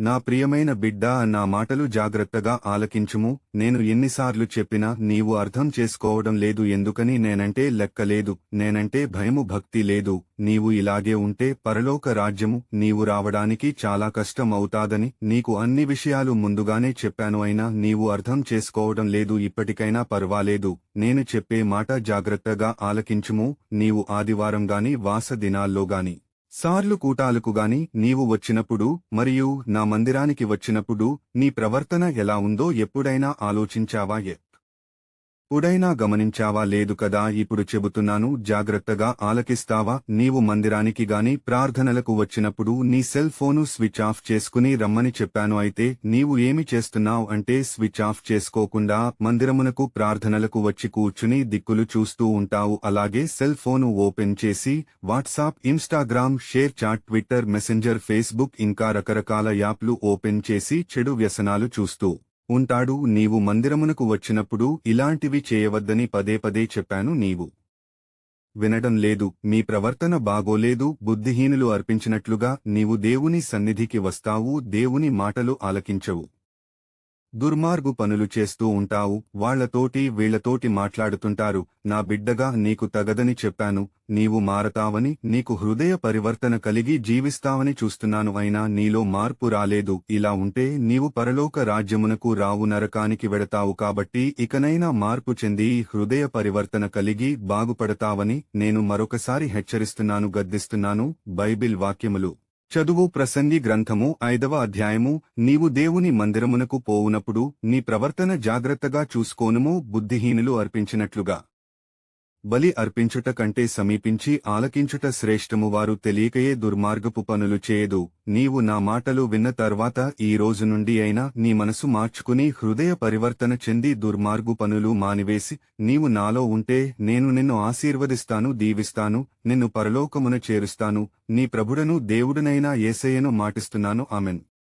నా ప్రియమైన బిడ్డా, నా మాటలు జాగ్రత్తగా ఆలకించుము. నేను ఎన్నిసార్లు చెప్పినా నీవు అర్థం చేసుకోవడం లేదు. ఎందుకని? నేనంటే లెక్కలేదు, నేనంటే భయము భక్తి లేదు. నీవు ఇలాగే ఉంటే పరలోక రాజ్యము నీవు రావడానికి చాలా కష్టం అవుతాదని నీకు అన్ని విషయాలు ముందుగానే చెప్పాను. అయినా నీవు అర్థం చేసుకోవడం లేదు. ఇప్పటికైనా పర్వాలేదు, నేను చెప్పే మాట జాగ్రత్తగా ఆలకించుము. నీవు ఆదివారం గాని వాస దినాల్లో గాని సార్లు కూటాలకు గాని నీవు వచ్చినప్పుడు మరియు నా మందిరానికి వచ్చినప్పుడు నీ ప్రవర్తన ఎలా ఉందో ఎప్పుడైనా ఆలోచించావా? ఎప్పుడైనా గమనించావా? లేదు కదా. ఇప్పుడు చెబుతున్నాను, జాగ్రత్తగా ఆలకిస్తావా? నీవు మందిరానికి గాని ప్రార్థనలకు వచ్చినప్పుడు నీ సెల్ ఫోను స్విచ్ ఆఫ్ చేసుకుని రమ్మని చెప్పాను. అయితే నీవు ఏమి చేస్తున్నావు అంటే స్విచ్ ఆఫ్ చేసుకోకుండా మందిరమునకు ప్రార్థనలకు వచ్చి కూర్చుని దిక్కులు చూస్తూ ఉంటావు. అలాగే సెల్ ఫోను ఓపెన్ చేసి WhatsApp, Instagram, ShareChat, Twitter, Messenger, Facebook ఇంకా రకరకాల యాప్లు ఓపెన్ చేసి చెడు వ్యసనాలు చూస్తూ ఉంటాడు. నీవు మందిరమునకు వచ్చినప్పుడు ఇలాంటివి చేయవద్దని పదే పదే చెప్పాను. నీవు వినడం లేదు. మీ ప్రవర్తన బాగోలేదు. బుద్ధిహీనులు అర్పించినట్లుగా నీవు దేవుని సన్నిధికి వస్తావు, దేవుని మాటలు ఆలకించవు. దుర్మార్గు పనులు చేస్తూ ఉంటావు. వాళ్లతోటి వీళ్లతోటి మాట్లాడుతుంటారు. నా బిడ్డగా నీకు తగదని చెప్పాను. నీవు మారతావని, నీకు హృదయ పరివర్తన కలిగి జీవిస్తావని చూస్తున్నాను. అయినా నీలో మార్పు రాలేదు. ఇలా ఉంటే నీవు పరలోక రాజ్యమునకు రావు, నరకానికి వెడతావు. కాబట్టి ఇకనైనా మార్పు చెంది హృదయ పరివర్తన కలిగి బాగుపడతావని నేను మరొకసారి హెచ్చరిస్తున్నాను, గద్దిస్తున్నాను. బైబిల్ వాక్యములు చదువు. ప్రసంగి గ్రంథము 5వ అధ్యాయము. నీవు దేవుని మందిరమునకు పోవునప్పుడు నీ ప్రవర్తన జాగ్రత్తగా చూసుకోనుము. బుద్ధిహీనులు అర్పించినట్లుగా బలి అర్పించుట కంటే సమీపించి ఆలకించుట శ్రేష్టము. వారు తెలియకయే దుర్మార్గపు పనులు చేయదు. నీవు నా మాటలు విన్న తర్వాత ఈ రోజు నుండి అయినా నీ మనసు మార్చుకుని హృదయ పరివర్తన చెంది దుర్మార్గు పనులు మానివేసి నీవు నాలో ఉంటే నేను నిన్ను ఆశీర్వదిస్తాను, దీవిస్తాను, నిన్ను పరలోకమున చేరుస్తాను. నీ ప్రభుడను దేవుడునైనా యేసయ్యను మాటిస్తున్నాను. ఆమెన్.